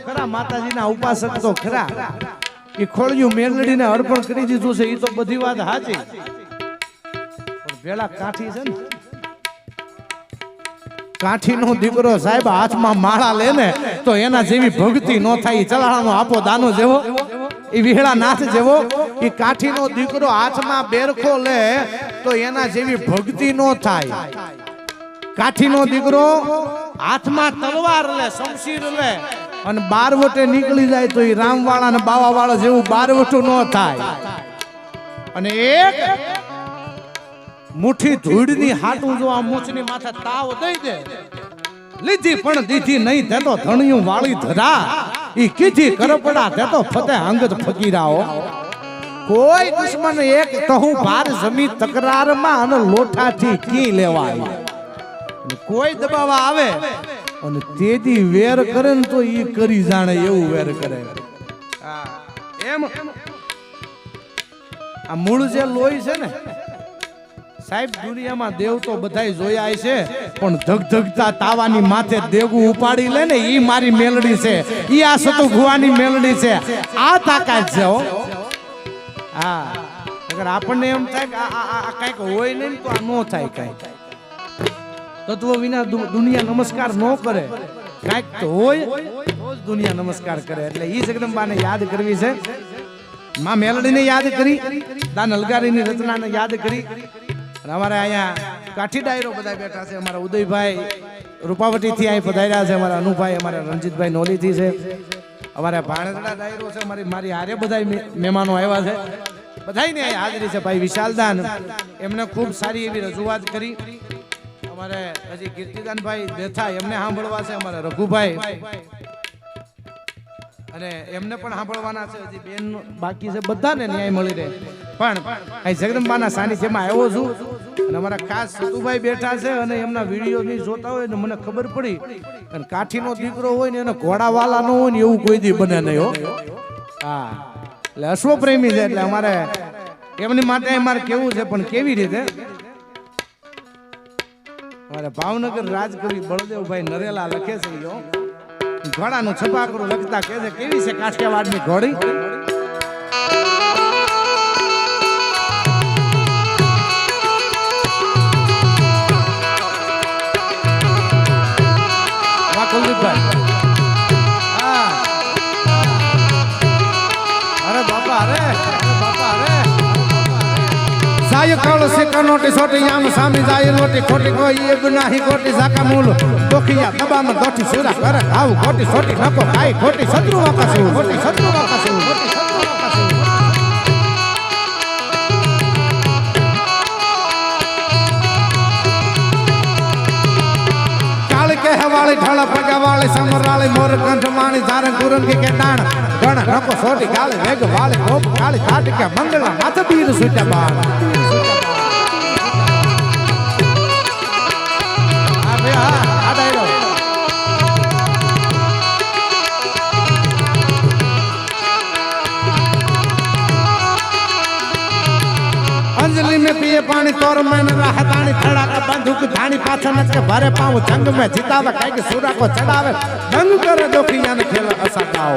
ખરા, માતાજીના ઉપાસક તો ખરા. એ ખોળિયું મેલડીને અર્પણ કરી દીધું છે, એ તો બધી વાત સાચી. પણ પેલા કાઠી છે ને, કાઠીનો દીકરો સાહેબ હાથમાં માળા લે ને તો એના જેવી ભક્તિ ન થાય. ચલાણાનો આપો દાનો જેવો, એ વિહળા નાથ જેવો. એ કાઠીનો દીકરો હાથમાં બેરખો લે તો એના જેવી ભક્તિ ન થાય. કાઠીનો દીકરો હાથમાં તલવાર લે, શમશીર લે અને બારવટે નીકળી જાય તો એ રામવાળા ને બાવાવાળા જેવું બારવટું ન થાય. અને એક મુઠ્ઠી ધૂળની હાટું જો આ મૂછની માથે તાવ દઈ દે, લીધી પણ દીધી નહીં તે તો ધણિયું વાળી ધરા, ઈ કીધી કરપડા તે તો ફતે અંગત ફકીરાઓ. કોઈ દુશ્મન એક કહું ભાર જમી તકરારમાં અને લોઠાથી કી લેવાય. કોઈ દબાવા આવે અને તેદી વેર કરે ને તો ઈ કરી જાણે એવું વેર કરે. એમ આ મૂળ જે લોહી છે ને સાહેબ, દુનિયામાં દેવ તો બધાય જોયા છે, પણ ધગધગતા તાવાની માથે દેવું ઉપાડી લે ને ઈ મારી મેલડી છે. ઈ આ સતુ ભુવાની મેલડી છે. આ તાકાત છે હો. હા, અગર આપણને એમ થાય કે આ કઈક હોય નહીં તો આ નો થાય. કઈ તત્વ વિના દુનિયા નમસ્કાર ન કરે. કઈક તો હોય તો જ દુનિયા નમસ્કાર કરે. એટલે ઈ જગદંબાને યાદ કરવી છે. માં મેલડીને યાદ કરી, દાન અલગારીની રચનાને યાદ કરી. અમારે અહીંયા કાઠી ડાયરો બધા બેઠા છે. અમારા ઉદયભાઈ રૂપાવટી થી અહીં પધાર્યા છે. અમારા અનુભાઈ, અમારા રણજીતભાઈ નોલી થી છે. અમારા ભાણેજડા ડાયરો છે. મારી હારે બધા મહેમાનો આવ્યા છે. બધાની અહીં હાજરી છે. ભાઈ વિશાલદાન એમને ખૂબ સારી એવી રજૂઆત કરી. અમારે હજી કીર્તિદાનભાઈ દેથા એમને સાંભળવા છે. અમારા રઘુભાઈ અને એમને પણ સાંભળવાના છે. હજી બેન બાકી છે. બધાને ન્યાય મળી રહે. પણ અહીં જગદંબાના સાનિધ્યમાં આવ્યો છું અને અમારા ખાસ સતુભાઈ બેઠા છે અને એમના વિડીયો ની જોતા હોય ને મને ખબર પડી. અને કાઠીનો દીકરો હોય ને એને ઘોડાવાલા નો હોય ને એવું કોઈ દી બને નહીં હો. હા, એટલે અશ્વપ્રેમી છે. એટલે અમારે એમની માટે અમારે કેવું છે, પણ કેવી રીતે અમારે ભાવનગર રાજકવિ બળદેવભાઈ નરેલા લખે છે. ઘોડાનું છપાકરું લખતા કે છે કેવી છે કાઠિયાવાડની ઘોડી. અરે બાપા, અરે બાપા, અરે સાય કાળ સે કનોટી સોટી યામ સામી જાય લોટી ખોટી કોઈ એ ગુનાહી ખોટી સાકા મૂળ દોખિયા દબામાં દોઠી સુરા કરે આવ ખોટી સોટી નકો કાઈ ખોટી શત્રુ વાકા છે, ખોટી શત્રુ વાકા છે, ખોટી શત્રુ વાકા છે. કાળ કે હવાળી ઢાળ પગાવાળી સમરાળી મોર કંઠ માણી ધારણ કુરંગી કે ડાણ ગણ નકો સોટી ગાળી વેગ વાળી કોપ કાળી ઘાટ કે મંગળા માથ બીર સુટ્યા બાણ. अंजलि में पिए पानी तोर मैंने राहतानी खड़ा का बंदूक धानी पाछा नच के भरे पाँव जंग में जितावे कह के सूरा को चढ़ावे दंग करे दोखिया ने खेल असा गाओ.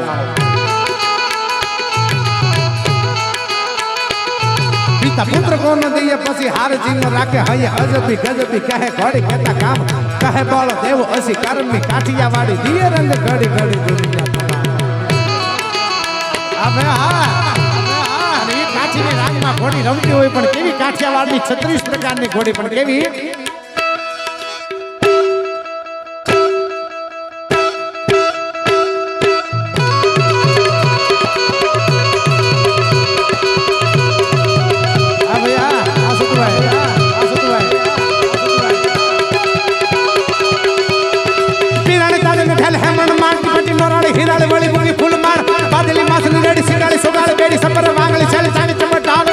पिता पुत्र को न दिए पसी हार जीव राखे हय अजबी गजबी कहे घड़ी कहता काम कहे बोल देव असी कर्मी काठिया वाड़ी दिए रंग घड़ी घड़ी दुनिया अबे काठीनी रागમાં ઘોડી રમતી હોય પણ કેવી કાઠિયાવાડની 36 પ્રકારની ઘોડી પણ કેવી. આ ભૈયા આ સુતુભાઈ પીરાણી તાલે ને ઠેલ હેમણ માટી પટી મોરાળી હીરાળી વળી બુની ફૂલ માર બાદલી માસની રેડી સિંગાળી સોગાળી બેડી સપર વાંગળી ચાલી ચાલી ચમટાળ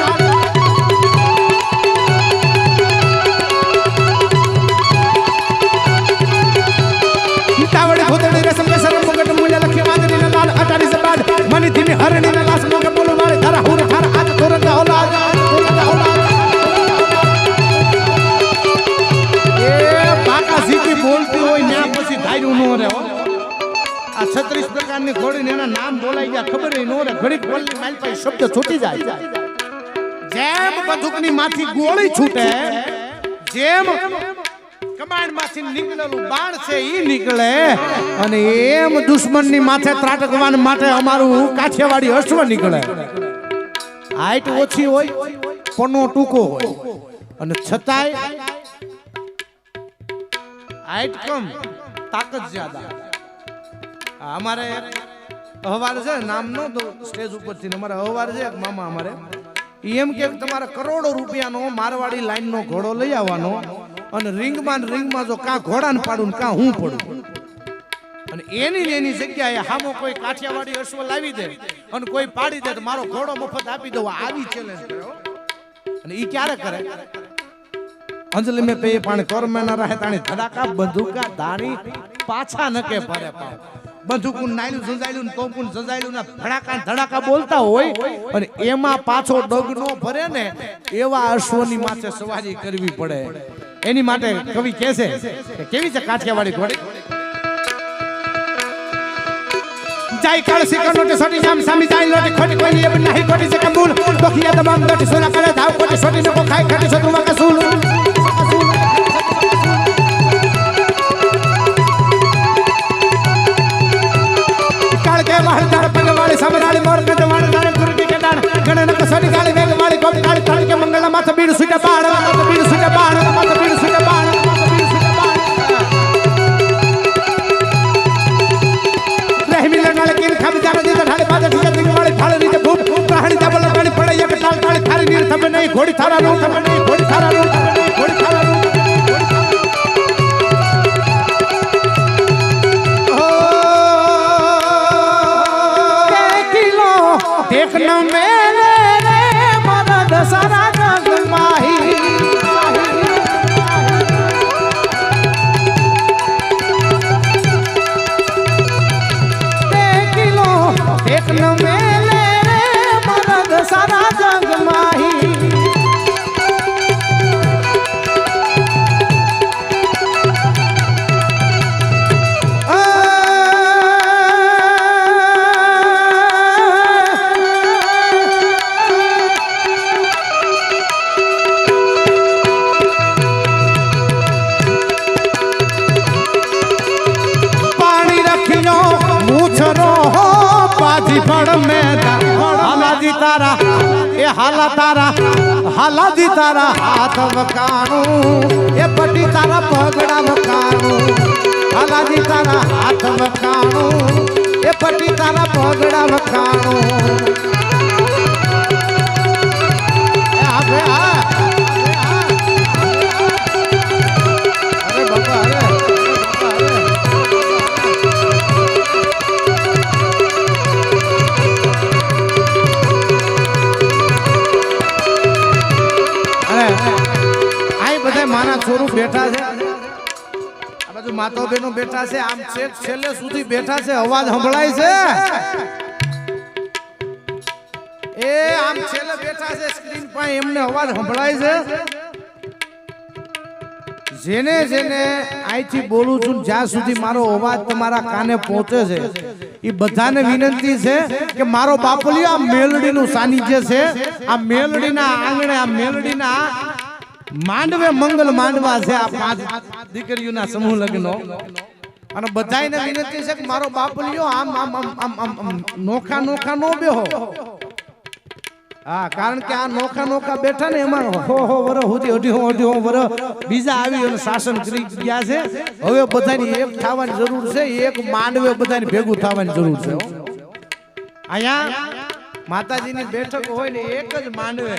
ઘડીક બોલની માલ પાસે શબ્દ છૂટી જાય જેમ બંદૂકની માંથી ગોળી છૂટે જેમ કમાન્ડ માંથી નીકળેલું બાણ છે ઈ નીકળે અને એમ દુશ્મનની માથે ત્રાટકવાન માટે અમારું કાઠિયાવાડી અશ્વ નીકળે હાઈટ ઓછી હોય પનો ટૂંકો હોય અને છતાંય હાઈટ કમ તાકાત જ્યાદા અમારે અહવાલ છે નામ નો તો સ્ટેજ ઉપરથી અમારે અહવાલ છે એક મામા અમારે એમ કે તમારે કરોડો રૂપિયાનો મારવાડી લાઈન નો ઘોડો લઈ આવવાનો અને રિંગમાં જો કાં ઘોડાને પાડું કાં હું પડું અને એની જગ્યાએ હામો કોઈ કાઠિયાવાડી અશ્વ લાવી દે અને કોઈ પાડી દે તો મારો ઘોડો મફત આપી દઉં આવી ચેલેન્જ કર્યો અને ઈ ક્યારે કરે અંજલિ में पे पानी कर में ना रहे तानी धड़ाका बंदूका दानी पाछा नके भरे पाव बंदूकू नाइलू जंजाइलू ने तोपुन जंजाइलू ना धड़ाका बोलता હોય અને એમાં પાછો ડગનો ભરે ને એવા અશ્વની માથે સવારી કરવી પડે એની માટે કવિ કહે છે કે કેવી છે કાઠિયાવાડી ઘોડી जाई काल सिकर नोटे सोटी जाम सामी जाई लोटी खोटी कोई नहीं अब नहीं खोटी से कबूल बखिया तमाम दोटी सोना करे धाव कोटी सोटी नको खाई खाटी सोटू का सूल काल के महलदार पगवाड़ी समराली मोर के जवान दान गुरुटी के दान गणन को सोटी गाली वेग वाली गोप काली ताल के मंगला माथा बीड़ सुटे बाण माथा बीड़ सुटे बाण माथा बीड़ सुटे बाण लेकिन खब जाने दी ढाले बाजे ठीक है दिगवाड़ी थाले नीचे भूप प्राणी डबल गाड़ी पड़े एक ताल ताल थारी नीर थमे नहीं घोड़ी थारा रो थमे नहीं घोड़ी थारा रो घोड़ी थारा रो ओ के किलो देखना मेरे रे मदद सारा जग माही देखना मेले रे मदद सारा जग माही पानी रखियो मूछरो हाला जी तारा हाथ वकाणू ए पटी तारा पगड़ा वकाणू हाला जी तारा हाथ वकाणू ए पटी तारा पगड़ा वकाणू अरे बाबा माना छोरू बैठा है आ बाजू मातो बेनो बैठा है आम छेक छेले सुधी बैठा है अवाज संभळाय છે ए आम छेले बैठा है स्क्रीन पर एमने अवाज संभळाय છે જેને જેને આઈથી બોલું છું જ્યાં સુધી મારો અવાજ તમારા કાને પહોંચે છે એ બધાને વિનંતી છે કે મારો બાપલિયો આ મેલડીનું સાનિધ્ય છે આ મેલડીના આંગણે આ મેલડીના માંડવે મંગલ માંડવા છે આ પાંચ દીકરીઓના સમૂહ લગ્નો અને બધાયને વિનંતી છે કે મારો બાપલિયો આમ આમ આમ આમ નોખા નોખા નો બેહો હા કારણ કે આ નોખા નોખા બેઠા ને એમાં હો વર સુધી અઢી વર બીજા આવી અને શાસન કરી ગયા છે હવે બધાની એક થવાની જરૂર છે એક માંડવે બધાની ભેગું થવાની જરૂર છે અહીંયા માતાજીની બેઠક હોય ને એક જ માંડવે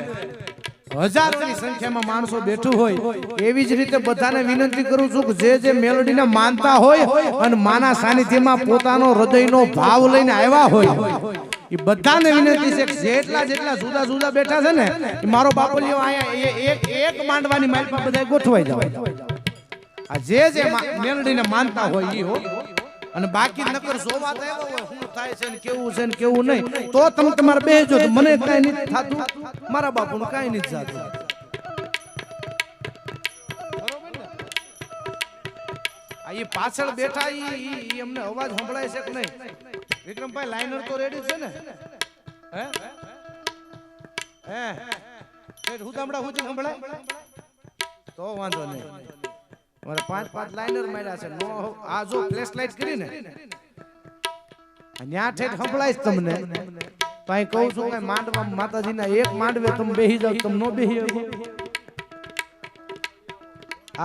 હજારોની સંખ્યામાં માણસો બેઠું હોય એવી જ રીતે બધાને વિનંતી કરું છું કે જે મેલોડીને માનતા હોય અને માના સાનિધ્યમાં પોતાનો હૃદયનો ભાવ લઈને આવ્યા હોય એ બધાને વિનંતી છે કે જેટલા જુદા જુદા બેઠા છે ને એ મારો બાપલિયો અહીંયા એક માંડવાની માલપા બધા ગોઠવાઈ જાવ આ જે મેલોડીને માનતા હોય એ હો અને બાકી નકર જોવા દેવો હોય શું થાય છે ને કેવું નહીં તો તમે તમારે બેહજો તો મને કાઈ નથી થાતું મારા બાપુનું કાઈ નથી થાતું બરોબર ને આ એ પાછળ બેઠા ઈ અમને અવાજ સંભળાય છે કે નહીં વિક્રમભાઈ લાઈનર તો રેડી છે ને હે હે હું સાંભળા હું સાંભળાય તો વાંધો નહીં મારે 5 લાઇનર માર્યા છે નો આ જો ફ્લેશ લાઈટ કરીને ન્યા ઠેઠ સંભળાય તમને તો અહીં કહું છું કે માંડવા માતાજીના એક માંડવે તમે બેહી જાવ તમે નો બેહી શકો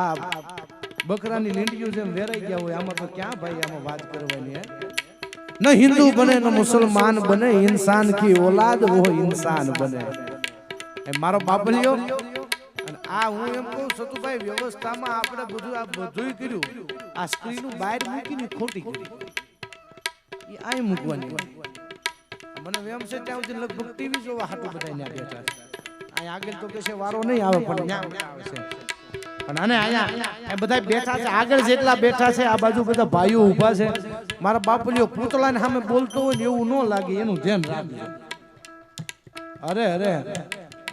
આ બકરાની લીંડીઓ જેમ વેરાઈ ગયા હોય આમાં તો ક્યાં ભાઈ આમાં વાત કરવાની હે ન હિન્દુ બને ન મુસલમાન બને इंसान की औलाद वो इंसान बने એ મારો બાપલિયો અને આ હું એમ કહું સતુભાઈ વ્યવસ્થામાં આપણે બધું આ બધુંય કર્યું આ સ્ક્રીન બહાર મૂકીને ખોટી કરી એ આય મૂકવાની મને વેમ છે ત્યાં સુધી લગભગ ટીવી જોવા હાટું બધા ત્યાં બેઠા છે અહીં આગળ તો કે છે વારો નહીં આવે પણ ત્યાં આવે છે પણ આને અહીંયા બધા બેઠા છે આગળ જેટલા બેઠા છે આ બાજુ બધા ભાઈઓ ઊભા છે મારા બાપલિયો પૂતળાને સામે બોલતો હોય ને એવું ન લાગે એનું ધ્યાન રાખજો અરે અરે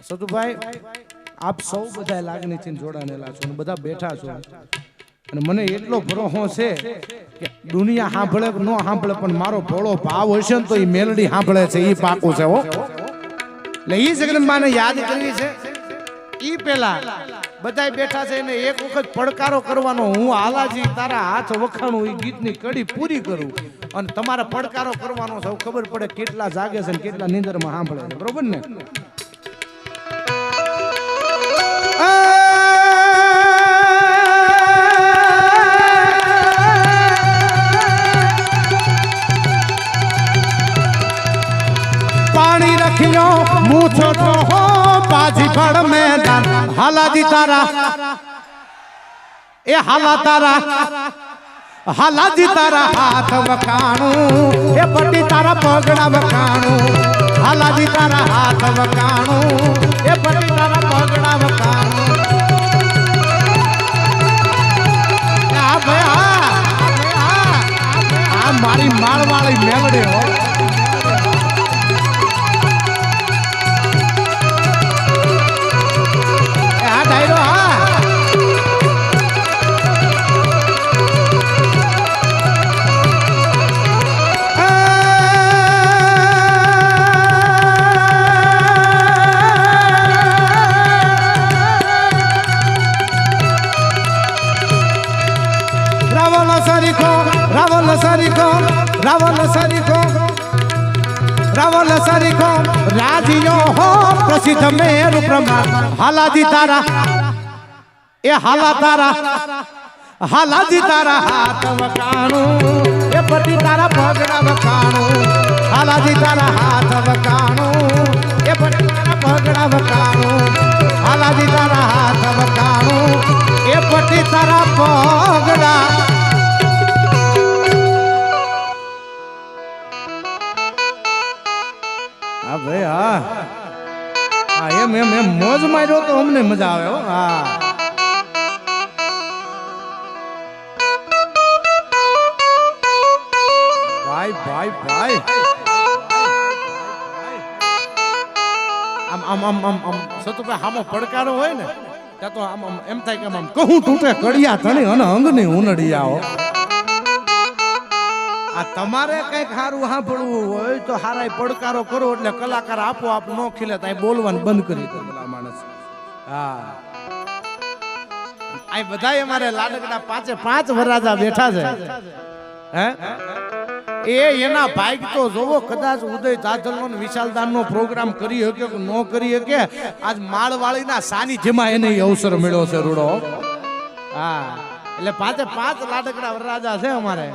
સતુભાઈ આપ સૌ બધા લાગણીથી જોડાયેલા છો અને બધા બેઠા છો અને મને એટલો ભરોસો છે કે દુનિયા સાંભળે કે ન સાંભળે પણ મારો ભોળો ભાવ હશે ને તો એ મેલડી સાંભળે છે એ પાકું છે હો એટલે એ જગદંબાને યાદ કરવી છે એ પેલા બધા બેઠા છે એને એક વખત પડકારો કરવાનો હું હાલાજી તારા હાથ વખાણું એ ગીતની કડી પૂરી કરું અને તમારે પડકારો કરવાનો છે ખબર પડે કેટલા જાગે છે ને કેટલા નીંદરમાં સાંભળે છે બરોબર ને પાણી રખ્યો મૂછો તો હો બાજી પડ મેદાન હાલાજી તારા એ હાલા તારા હાલાજી તારા હાથ વખાણું એ પટી તારા પગડા વખાણું હાલાજી તારા હાથ વખાણું એ પટી તારા પગડા વખાણું આ ભાઈ આ મારી માળવાળી મેલડી હો આ ડાયરો હા रावल सरिको राजियो हो प्रसिद्ध मेरु प्रमाण हालाजी तारा ए हाला तारा हालाजी तारा हाथ वकाणु ए पटी तारा पगड़ा वकाणु हालाजी तारा हाथ वकाणु ए पटी तारा पगड़ा वकाणु हालाजी तारा हाथ वकाणु ए पटी तारा पगड़ा भाई हाँ एम एम एम मौज मारो तो हमने मजा आवे हो हाँ भाई भाई भाई આમ સતુભાઈ હામો પડકારો હોય ને ત્યાં તો આમ એમ થાય કે આમ કહું તૂટે કડિયા ધણી અને અંગની ઉનડિયા હો આ તમારે કઈક સારું સાંભળવું હોય તો હારાય પડકારો કરો એટલે કલાકાર આપો આપ નો ખીલે તો બોલવાનું બંધ કરી દે પેલા માણસ હા આ બધાય અમારે લાડકડા 5 વરરાજા બેઠા છે હે એ એના ભાગ તો જોવો કદાચ ઉદય જાધવનો ને વિશાલદાનનો પ્રોગ્રામ કરી શકે કે નો કરી શકે આજ માળવાળીના સાનિધ્યમાં એને અવસર મળ્યો છે રૂડો હા એટલે 5 લાડકડા વરરાજા છે અમારે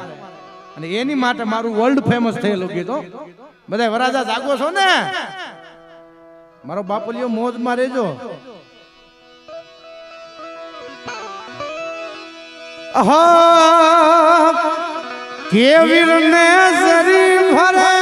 અને એની માટે મારું વર્લ્ડ ફેમસ થયેલું ગીત બધા વરાજા જાગો છો ને મારો બાપલિયો મોજમાં રહેજો કેવીર ને સરી ભરે